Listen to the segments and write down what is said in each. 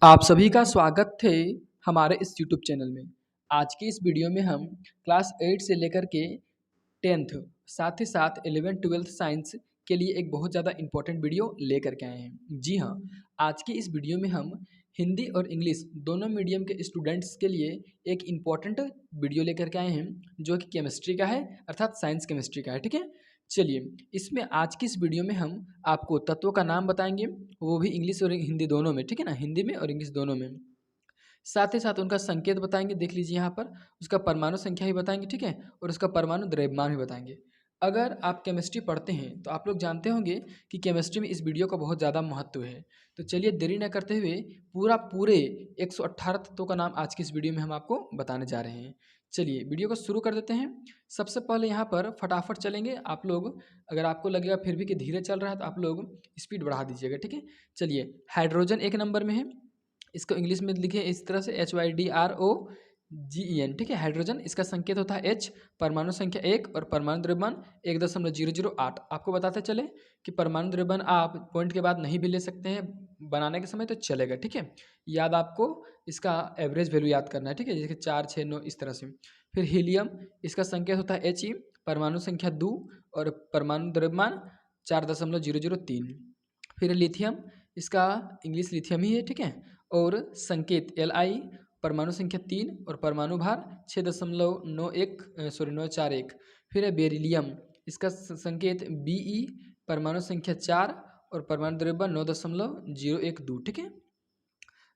आप सभी का स्वागत है हमारे इस यूट्यूब चैनल में। आज की इस वीडियो में हम क्लास 8 से लेकर के 10th साथ ही साथ 11th-12th साइंस के लिए एक बहुत ज़्यादा इम्पोर्टेंट वीडियो लेकर के आए हैं। जी हाँ, आज की इस वीडियो में हम हिंदी और इंग्लिश दोनों मीडियम के स्टूडेंट्स के लिए एक इम्पॉर्टेंट वीडियो लेकर के आए हैं जो कि केमिस्ट्री का है, अर्थात साइंस केमिस्ट्री का है। ठीक है, चलिए इसमें आज की इस वीडियो में हम आपको तत्वों का नाम बताएंगे, वो भी इंग्लिश और हिंदी दोनों में। ठीक है ना, हिंदी में और इंग्लिश दोनों में। साथ ही साथ उनका संकेत बताएंगे, देख लीजिए यहाँ पर उसका परमाणु संख्या ही बताएंगे। ठीक है, और उसका परमाणु द्रव्यमान भी बताएंगे। अगर आप केमिस्ट्री पढ़ते हैं तो आप लोग जानते होंगे कि केमिस्ट्री में इस वीडियो का बहुत ज़्यादा महत्व है। तो चलिए देरी न करते हुए पूरे 118 तत्वों का नाम आज की इस वीडियो में हम आपको बताने जा रहे हैं। चलिए वीडियो को शुरू कर देते हैं। सबसे पहले यहाँ पर फटाफट चलेंगे आप लोग। अगर आपको लगेगा फिर भी कि धीरे चल रहा है तो आप लोग स्पीड बढ़ा दीजिएगा। ठीक है, चलिए हाइड्रोजन एक नंबर में है। इसको इंग्लिश में लिखे इस तरह से HYDROGEN। ठीक है, हाइड्रोजन, इसका संकेत होता है H, परमाणु संख्या 1 और परमाणु द्रव्यमान 1.008। आपको बताते चले कि परमाणु द्रव्यमान आप पॉइंट के बाद नहीं भी ले सकते हैं बनाने के समय, तो चलेगा। ठीक है, याद आपको इसका एवरेज वैल्यू याद करना है। ठीक है, जैसे 4, 6, 9 इस तरह से। फिर हीलियम, इसका संकेत होता है He, परमाणु संख्या 2 और परमाणु द्रव्यमान 4.003। फिर लिथियम, इसका इंग्लिश लिथियम ही है। ठीक है, और संकेत Li, परमाणु संख्या 3 और परमाणु भार 6.941। फिर है बेरिलियम, इसका संकेत Be, परमाणु संख्या 4 और परमाणु द्रव्यमान 9.012। ठीक है,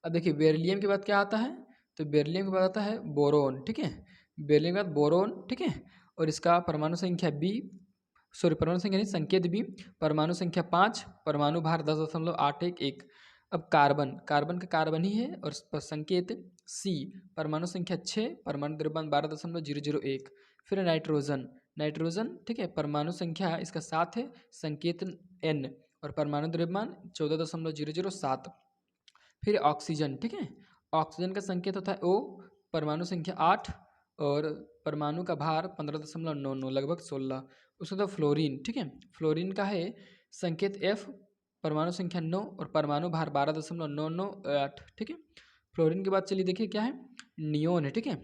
अब देखिए बेरिलियम के बाद क्या आता है, तो बेरिलियम के बाद आता है बोरोन। ठीक है, बेरिलियम के बाद बोरोन। ठीक है, और इसका परमाणु संख्या परमाणु संख्या नहीं, संकेत भी, परमाणु संख्या 5, परमाणु भार 10.811। अब कार्बन, कार्बन का कार्बन ही है और संकेत C, परमाणु संख्या 6, परमाणु द्रव्यमान 12.001। फिर नाइट्रोजन, नाइट्रोजन, ठीक है, परमाणु संख्या इसका 7 है, संकेत N और परमाणु द्रव्यमान 14.007। फिर ऑक्सीजन, ठीक है, ऑक्सीजन का संकेत होता है O, परमाणु संख्या 8 और परमाणु का भार 15.99, लगभग 16। उसके बाद फ्लोरीन, ठीक है, फ्लोरीन का है संकेत F, परमाणु संख्या 9 और परमाणु भार 12.998। ठीक है, फ्लोरीन के बाद चलिए देखिए क्या है, नियोन है। ठीक है,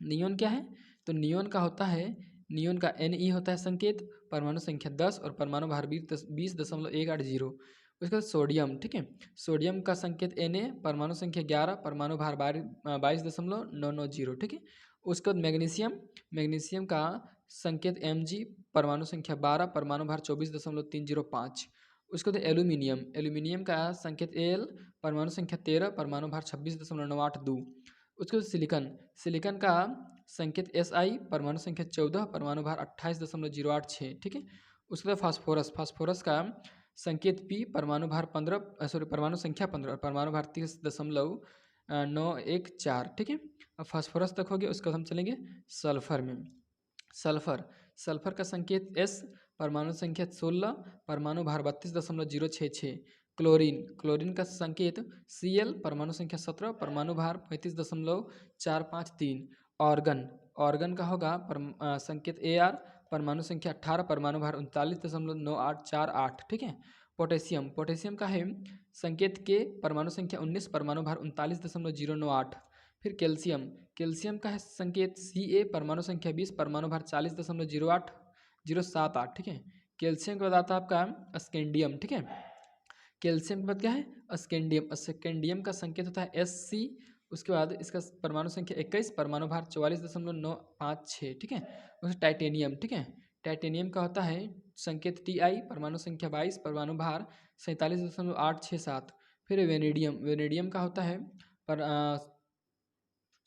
नियोन क्या है, तो नियोन का होता है, नियोन का Ne होता है संकेत, परमाणु संख्या 10 और परमाणु भार 20.180। उसके बाद सोडियम, ठीक है, सोडियम का संकेत Na, परमाणु संख्या 11, परमाणु भार 22.990। ठीक है, उसके बाद मैग्नीशियम, मैग्नीशियम का संकेत Mg, परमाणु संख्या 12, परमाणु भार 24.305। उसके बाद एल्यूमिनियम, एल्यूमिनियम का संकेत Al, परमाणु संख्या 13, परमाणु भार 26.982। उसके बाद सिलिकन, सिलिकन का संकेत Si, परमाणु संख्या 14, परमाणु भार 28.086। ठीक है, उसके बाद फास्फोरस, फास्फोरस का संकेत P, परमाणु भार 15, परमाणु संख्या 15 और परमाणु भार 30.914। ठीक है, अब फास्फोरस तक हो गया। उसके बाद हम चलेंगे सल्फर में। सल्फर, सल्फर का संकेत S, परमाणु संख्या 16, परमाणु भार 32.066। क्लोरीन, क्लोरीन का संकेत Cl, परमाणु संख्या 17, परमाणु भार 35.453। ऑर्गन, ऑर्गन का होगा संकेत Ar, परमाणु संख्या 18, परमाणु भार 39.9848। ठीक है, पोटेशियम, पोटेशियम का है संकेत K, परमाणु संख्या 19, परमाणु भार 39.098। फिर कैल्शियम, कैल्शियम का है संकेत Ca, परमाणु संख्या 20, परमाणु भार 40.08078। ठीक है, कैल्शियम के बाद आता है आपका स्कैंडियम। ठीक है, कैल्शियम के बाद क्या है, स्कैंडियम, स्कैंडियम का संकेत होता है Sc। उसके बाद इसका परमाणु संख्या 21, परमाणु भार 44.956। ठीक है, उसके टाइटेनियम, ठीक है, टाइटेनियम का होता है संकेत Ti, परमाणु संख्या 22, परमाणु भार 47.867। फिर वेनेडियम, वेनेडियम का होता है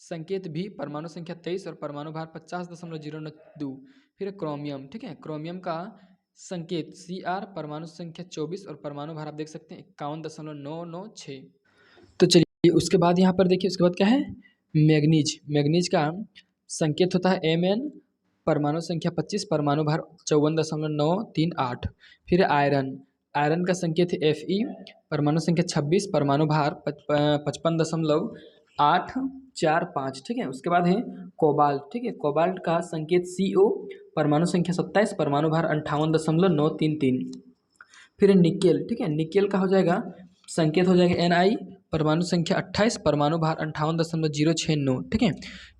संकेत भी, परमाणु संख्या 23 और परमाणु भार 50.092। फिर क्रोमियम, ठीक है, क्रोमियम का संकेत Cr, परमाणु संख्या 24 और परमाणु भार आप देख सकते हैं 51.996। तो चलिए उसके बाद यहाँ पर देखिए, उसके बाद क्या है, मैग्नीज, मैग्नीज का संकेत होता है Mn, परमाणु संख्या 25, परमाणु भार 54.938। फिर आयरन, आयरन का संकेत है Fe, परमाणु संख्या 26, परमाणु भार 55.845। ठीक है, उसके बाद है कोबाल्ट, ठीक है, कोबाल्ट का संकेत Co, परमाणु संख्या 27, परमाणु भार 58.933। फिर निकेल, ठीक है, निकेल का हो जाएगा संकेत हो जाएगा Ni, परमाणु संख्या 28, परमाणु भार 58.069, ठीक है।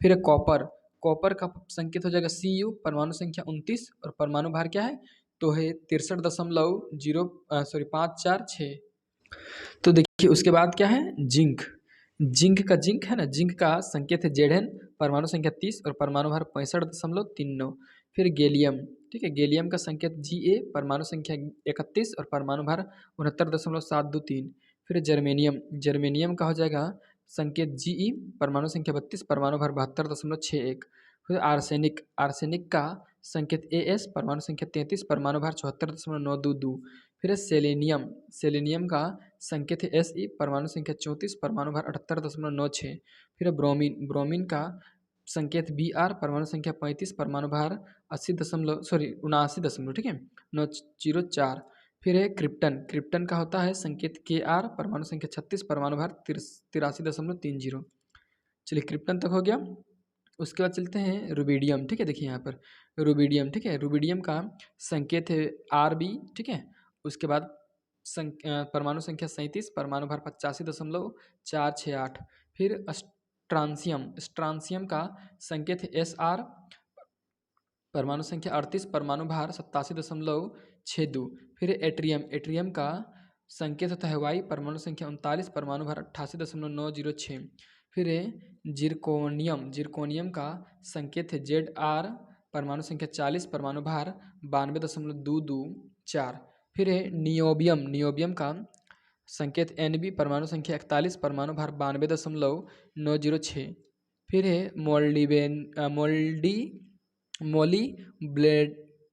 फिर है कॉपर, कॉपर का संकेत हो जाएगा Cu, परमाणु संख्या 29 और परमाणु भार क्या है तो है 63.546। तो देखिए उसके बाद क्या है जिंक, जिंक है ना, जिंक का संकेत है Zn, परमाणु संख्या 30 और परमाणु भार 65.39। फिर गैलियम, ठीक है, गैलियम का संकेत Ga, परमाणु संख्या 31 और परमाणु भार 69.723। फिर जर्मेनियम, जर्मेनियम का हो जाएगा संकेत Ge, परमाणु संख्या 32, परमाणु भार 72.61। फिर आर्सेनिक, आर्सेनिक का संकेत As, परमाणु संख्या 33, परमाणु भार 74.922। फिर है सेलेनियम, सेलेनियम का संकेत है Se, परमाणु संख्या 34, परमाणु भार 78.96। फिर है ब्रोमीन, ब्रोमीन का संकेत Br, परमाणु संख्या 35, परमाणु भार 79, ठीक है 904। फिर है क्रिप्टन, क्रिप्टन का होता है संकेत Kr, परमाणु संख्या 36, परमाणु भार 83.30। चलिए क्रिप्टन तक हो गया। उसके बाद चलते हैं रुबिडियम, ठीक है, देखिए यहाँ पर रुबिडियम, ठीक है, रुबिडियम का संकेत है Rb, ठीक है। उसके बाद परमाणु संख्या 37, परमाणु भार 85.468। फिर स्ट्रांसियम, स्ट्रांसियम का संकेत है Sr, परमाणु संख्या 38, परमाणु भार 87.62। फिर एट्रियम, एट्रियम का संकेत होता है Y, परमाणु संख्या 39, परमाणु भार 88.906। फिर है जिरकोनियम, जिरकोनियम का संकेत है Zr, परमाणु संख्या 40, परमाणु भार 92.224। फिर है नियोबियम, नियोबियम का संकेत Nb, परमाणु संख्या 41, परमाणु भार 92.906। फिर है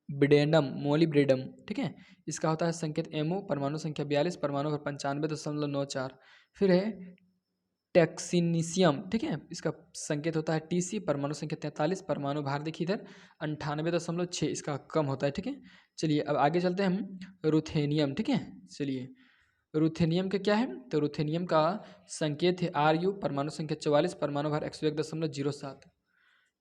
मोलिब्डेनम, मोलिब्डेनम, ठीक है, इसका होता है संकेत Mo, परमाणु संख्या 42, परमाणु भार 95.94। फिर है टेक्सीनिशियम, ठीक है, इसका संकेत होता है Tc, परमाणु संख्या 43, परमाणु भार देखिए इधर 98.6, इसका कम होता है, ठीक है। चलिए अब आगे चलते हैं हम रुथेनियम, ठीक है। चलिए रुथेनियम का क्या है तो रुथेनियम का संकेत है Ru, परमाणु संख्या 44, परमाणु भार 101.07।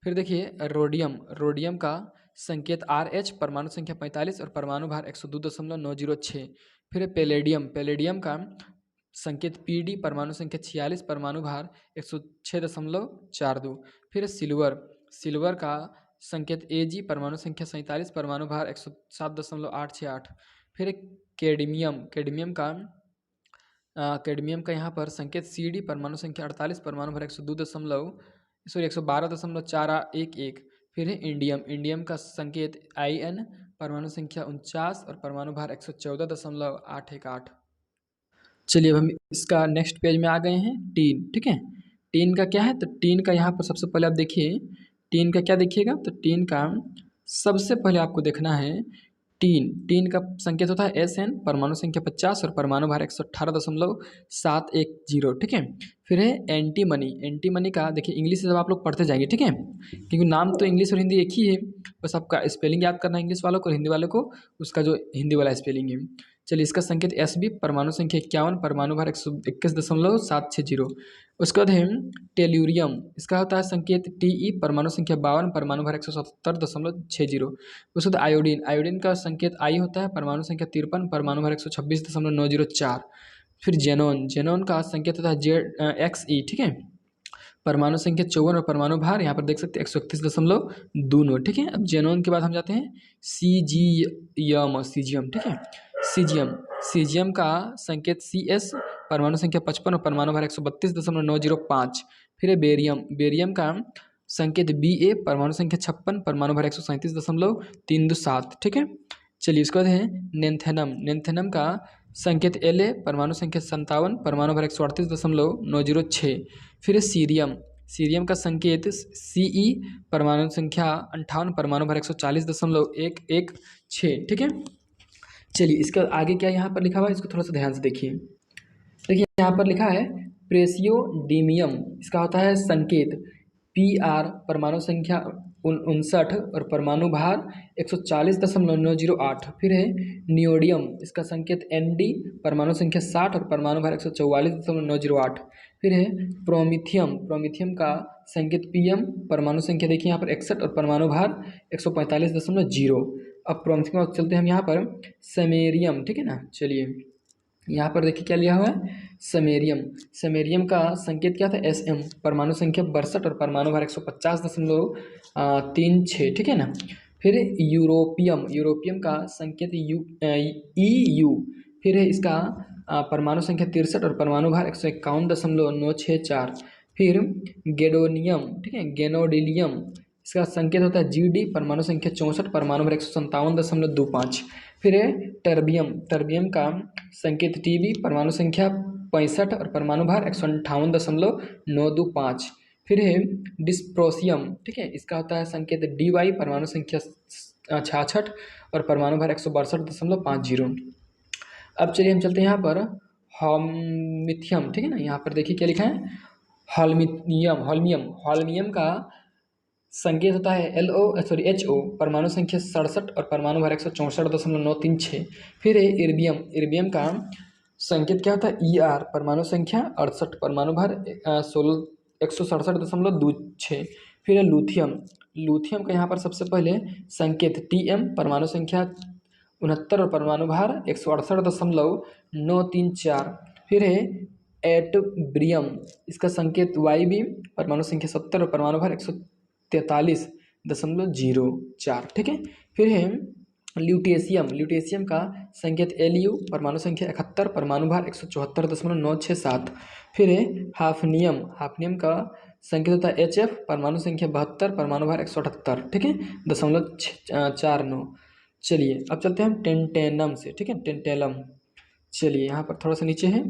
फिर देखिए रोडियम, रोडियम का संकेत Rh, परमाणु संख्या 45 और परमाणु भार 102.906। फिर पैलेडियम, पैलेडियम का संकेत Pd, परमाणु संख्या 46, परमाणु भार 106.42। फिर सिल्वर, सिल्वर का संकेत Ag, परमाणु संख्या 47, परमाणु भार 107.868। फिर कैडमियम, कैडमियम का यहाँ पर संकेत Cd, परमाणु संख्या 48, परमाणु भार 112.411। फिर है इंडियम, इंडियम का संकेत In, परमाणु संख्या 49 और परमाणु भार 114.818। चलिए अब हम इसका नेक्स्ट पेज में आ गए हैं टीन, ठीक है। टीन का क्या है तो टीन का यहाँ पर सबसे पहले आप देखिए टीन का क्या देखिएगा तो टीन का सबसे पहले आपको देखना है टीन, टीन का संकेत होता है Sn, परमाणु संख्या 50 और परमाणु भार 118.710, ठीक है। फिर है एंटीमनी, एंटीमनी का देखिए इंग्लिश से जब आप लोग पढ़ते जाएंगे, ठीक है, क्योंकि नाम तो इंग्लिश और हिंदी एक ही है, बस आपका स्पेलिंग याद करना है इंग्लिश वालों को और हिंदी वालों को उसका जो हिंदी वाला स्पेलिंग है। चलिए इसका संकेत Sb, परमाणु संख्या 51, परमाणु भार 121.760। उसके बाद है टेल्यूरियम, इसका होता है संकेत Te, परमाणु संख्या 52, परमाणु भार 177.60। उसके बाद आयोडीन, आयोडीन का संकेत I होता है, परमाणु संख्या 53, परमाणु भार 126.904। फिर जेनोन, जेनोन का संकेत होता है Xe, ठीक है, परमाणु संख्या 54 और परमाणु भार यहाँ पर देख सकते हैं 131.2, ठीक है। अब जेनोन के बाद हम जाते हैं सीजियम, सीजियम, ठीक है, सीजियम, सीजियम का संकेत Cs, परमाणु संख्या 55 और परमाणु भार 132.905। फिर है बेरियम, बेरियम का संकेत Ba, परमाणु संख्या 56, परमाणु भार 137.327, ठीक है। चलिए उसके बाद है नेन्थेनम, नेन्थेनम का संकेत La, परमाणु संख्या 57, परमाणु भार 138.906। फिर है सीरियम, सीरियम का संकेत Ce, परमाणु संख्या 58, परमाणु भार 140.116, ठीक है। चलिए इसका आगे क्या यहाँ पर लिखा हुआ है इसको थोड़ा सा ध्यान से देखिए, देखिए यहाँ पर लिखा है प्रेसियोडीमियम, इसका होता है संकेत Pr, परमाणु संख्या 59 और परमाणु भार 140.908। फिर है नियोडियम, इसका संकेत Nd, परमाणु संख्या 60 और परमाणु भार 144.908। फिर है प्रोमिथियम, प्रोमिथियम का संकेत Pm, परमाणु संख्या देखिए यहाँ पर 61 और परमाणु भार 145.0। अब प्रोमिथियम चलते हैं हम यहाँ पर सेमेरियम, ठीक है ना। चलिए यहाँ पर देखिए क्या लिया हुआ है, समेरियम। समेरियम का संकेत क्या था, Sm, परमाणु संख्या 62 और परमाणु भार 150.36, ठीक है ना। फिर यूरोपियम, यूरोपियम का संकेत EU। फिर है इसका परमाणु संख्या 63 और परमाणु भार 151.964। फिर गेडोनियम, ठीक है, गेनोडिलियम, इसका संकेत होता है GD, परमाणु संख्या 64, परमाणु भार 157.25। फिर है टर्बियम, टर्बियम का संकेत TB, परमाणु संख्या 65 और परमाणु भार 158.925। फिर है डिस्प्रोसियम, ठीक है, इसका होता है संकेत DY, परमाणु संख्या 66 और परमाणु भार 162.50। अब चलिए हम चलते हैं यहाँ पर हॉल्मिथियम, ठीक है ना। यहाँ पर देखिए क्या लिखा है, हॉल्मियम, हॉल्मियम, हॉल्मियम का संकेत होता है HO, परमाणु संख्या 67 और परमाणु भार 164.936। फिर है इर्बियम, इर्बियम का संकेत क्या होता है ER, परमाणु संख्या 68, परमाणु भार 167.26। फिर है लूथियम, लूथियम का यहाँ पर सबसे पहले संकेत TM, परमाणु संख्या 69 और परमाणु भार 168.934। फिर है एटब्रियम, इसका संकेत YB, परमाणु संख्या 70 और परमाणु भार 143.04, ठीक है। फिर है ल्यूटेशियम, ल्यूटेशियम का संकेत LU, परमाणु संख्या 71, परमाणु भार 174.967। फिर है हाफनियम, हाफनियम का संकेत होता है HF, परमाणु संख्या 72, परमाणु भार 178, ठीक है, 0.49। चलिए अब चलते हैं हम टेंटेनम से, ठीक है, टेंटेलम। चलिए यहाँ पर थोड़ा सा नीचे है,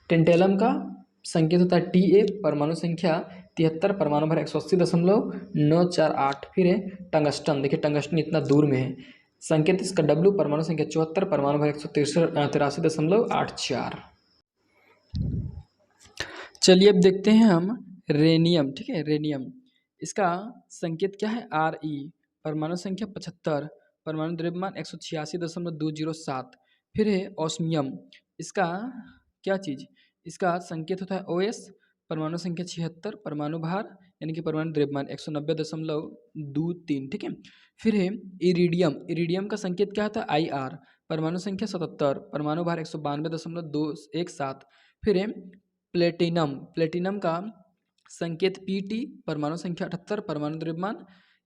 टेंटेलम का संकेत होता है TA, परमाणु संख्या 73, परमाणु भार 180.948। फिर है टंगस्टन, देखिए टंगस्टन इतना दूर में है, संकेत इसका W, परमाणु संख्या 74, परमाणु भार 183.84। चलिए अब देखते हैं हम रेनियम, ठीक है, रेनियम, इसका संकेत क्या है RE, परमाणु संख्या 75, परमाणु द्रव्यमान 186.207। फिर है ऑस्मियम, इसका क्या चीज़, इसका संकेत होता है OS, परमाणु संख्या 76, परमाणु भार यानी कि परमाणु द्रव्यमान 190.23, ठीक है। फिर है इरिडियम, इरिडियम का संकेत क्या होता है IR, परमाणु संख्या 77, परमाणु भार 192.217। फिर है प्लेटिनम, प्लेटिनम का संकेत PT, परमाणु संख्या 78, परमाणु द्रव्यमान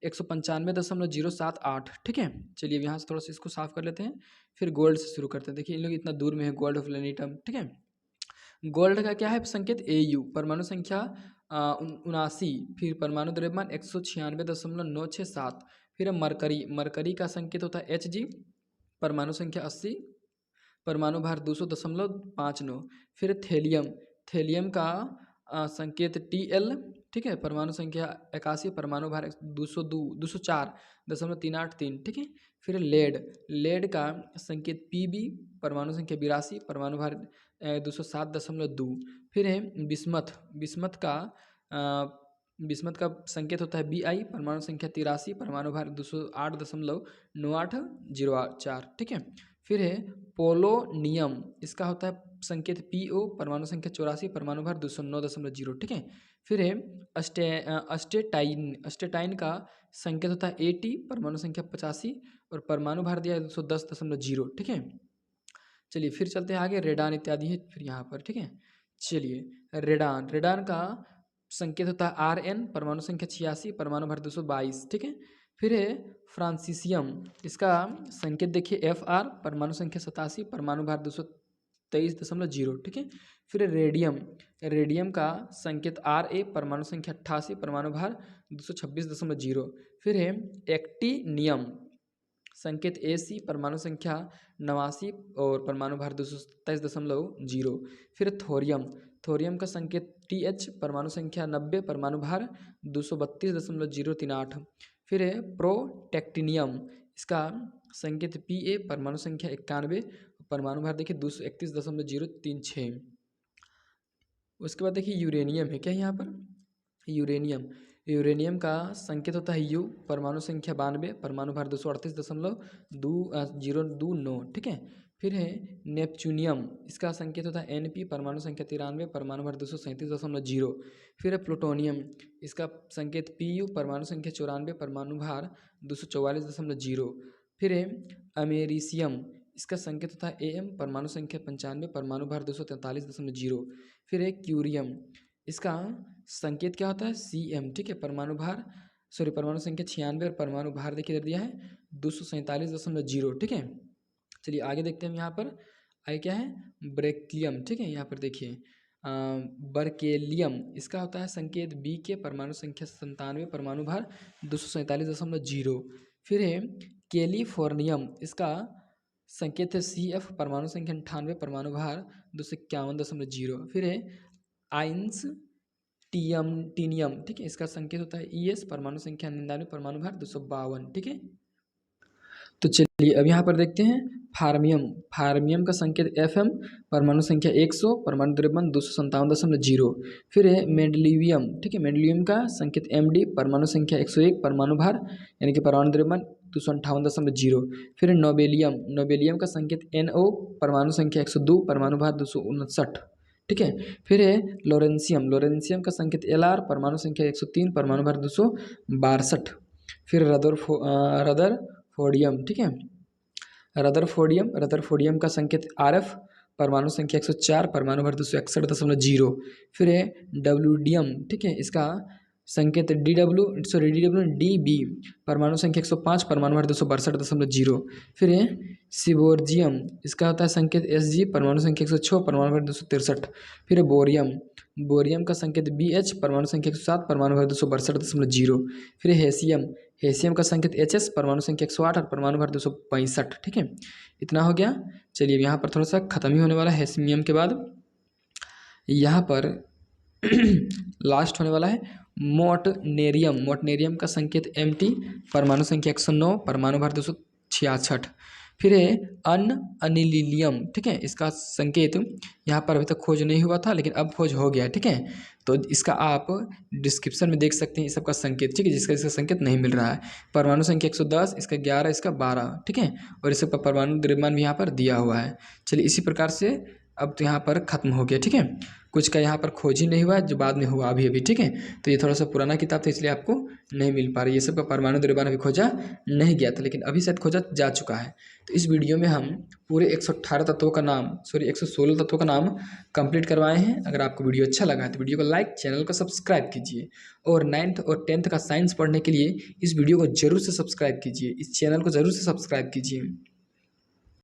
195.078, ठीक है। चलिए यहाँ से थोड़ा सा इसको साफ कर लेते हैं, फिर गोल्ड से शुरू करते हैं। देखिए इन लोग इतना दूर में है, गोल्ड ऑफ प्लेनेटम, ठीक है। गोल्ड का क्या है संकेत AU, परमाणु संख्या 79, फिर परमाणु द्रव्यमान 196.967। फिर मरकरी, मरकरी का संकेत होता है HG, परमाणु संख्या 80, परमाणु भार 200.59। फिर थेलियम, थेलियम का संकेत TL, ठीक है, परमाणु संख्या 81, परमाणु भार 204.383, ठीक है। फिर लेड, लेड का संकेत PB, परमाणु संख्या 82, परमाणु भार 207.2। फिर है बिस्मथ, बिस्मथ का बिस्मथ का संकेत होता है BI, परमाणु संख्या 83, परमाणु भार 208.9804, ठीक है। फिर है पोलोनियम, इसका होता है संकेत PO, परमाणु संख्या 84, परमाणु भार 209.0, ठीक है। फिर है अस्टेटाइन, अस्टेटाइन का संकेत होता है AT, परमाणु संख्या 85 और परमाणु भार दिया है 210.0, ठीक है। चलिए फिर चलते हैं आगे, रेडान इत्यादि है फिर यहाँ पर, ठीक है। चलिए रेडान, रेडान का संकेत होता है RN, परमाणु संख्या 86, परमाणु भार 222, ठीक है। फिर है फ्रांसीसियम, इसका संकेत देखिए FR, परमाणु संख्या 87, परमाणु भार 223.0, ठीक है। फिर रेडियम, रेडियम का संकेत RA, परमाणु संख्या 88, परमाणु भार 226.0। फिर है एक्टिनियम, संकेत AC, परमाणु संख्या 89 और परमाणु भार 227.0। फिर थोरियम, थोरियम का संकेत TH, परमाणु संख्या 90, परमाणु भार 232.038। फिर है प्रोटेक्टिनियम, इसका संकेत PA, परमाणु संख्या 91, परमाणु भार देखिए 231.036। उसके बाद देखिए यूरेनियम है क्या यहाँ पर, यूरेनियम, यूरेनियम का संकेत होता है U, परमाणु संख्या 92, परमाणु भार 238.029, ठीक है। फिर है नेपच्यूनियम, इसका संकेत होता है NP, परमाणु संख्या 93, परमाणु भार 237.0। फिर है प्लूटोनियम, इसका संकेत PU, परमाणु संख्या 94, परमाणु भार 244.0। फिर है अमेरिसियम, इसका संकेत होता है AM, परमाणु संख्या 95, परमाणु भार 243.0। फिर है क्यूरियम, इसका संकेत क्या होता है CM, ठीक है, परमाणु संख्या 96 और परमाणु भार देखिए इधर दिया है 247.0, ठीक है। चलिए आगे देखते हैं हम यहाँ पर। आगे क्या है ब्रेकियम, ठीक है, यहाँ पर देखिए बर्केलियम, इसका होता है संकेत B के, परमाणु संख्या 97, परमाणु भार 247.0। फिर है कैलिफोर्नियम, इसका संकेत है CF, परमाणु संख्या 98, परमाणु भार 251.0। फिर है आइंस टीनियम, ठीक है, इसका संकेत होता है ES, परमाणु संख्या 99, परमाणु भार 252, ठीक है। तो चलिए अब यहाँ पर देखते हैं फार्मियम का संकेत FM, परमाणु संख्या 100, परमाणु द्रव्यमान 257.0। फिर है मेंडलीवियम, ठीक है, मेंडलीवियम का संकेत MD, परमाणु संख्या 101, परमाणु भार यानी कि परमाणु द्रव्यमान 258.0। फिर नोबेलियम का संकेत NO, परमाणु संख्या 102, परमाणु भार 259, ठीक है। फिर है लोरेंशियम का संकेत LR, परमाणु संख्या 103, परमाणु भार 262। फिर रदरफोर्डियम, ठीक है, रदरफोर्डियम का संकेत RF, परमाणु संख्या 104, परमाणु भार 261.0। फिर है डब्ल्यूडियम, ठीक है, इसका संकेत DB, परमाणु संख्या 105, परमाणु भार 262.0। फिर है सिबोर्जियम, इसका होता है संकेत SG, परमाणु संख्या 106, परमाणु भार 263। फिर है बोरियम का संकेत BH, परमाणु संख्या 107, परमाणु भार 262.0। फिर है हेसियम का संकेत HS, परमाणु संख्या 108 और परमाणु भार 265, ठीक है। इतना हो गया। चलिए यहाँ पर थोड़ा सा खत्म ही होने वाला है हेसियम के बाद। यहाँ पर लास्ट होने वाला है मोटनेरियम का संकेत MT, परमाणु संख्या 109, परमाणु भार 266। फिर है अनिलीलियम, ठीक है, इसका संकेत यहाँ पर अभी तक खोज नहीं हुआ था लेकिन अब खोज हो गया, ठीक है। तो इसका आप डिस्क्रिप्शन में देख सकते हैं इस सबका संकेत, ठीक है, इसका संकेत नहीं मिल रहा है। परमाणु संख्या 110, इसका 11, इसका 12, ठीक है, और इसका परमाणु द्रव्यमान भी यहाँ पर दिया हुआ है। चलिए इसी प्रकार से अब तो यहाँ पर ख़त्म हो गया, ठीक है। कुछ का यहाँ पर खोज ही नहीं हुआ जो बाद में हुआ अभी, ठीक है। तो ये थोड़ा सा पुराना किताब था इसलिए आपको नहीं मिल पा रही, ये सब का परमाणु द्रव्यमान अभी खोजा नहीं गया था लेकिन अभी शायद खोजा जा चुका है। तो इस वीडियो में हम पूरे 116 तत्वों का नाम कंप्लीट करवाए हैं। अगर आपको वीडियो अच्छा लगा है तो वीडियो को लाइक, चैनल को सब्सक्राइब कीजिए और 9th और 10th का साइंस पढ़ने के लिए इस वीडियो को जरूर से सब्सक्राइब कीजिए, इस चैनल को जरूर से सब्सक्राइब कीजिए।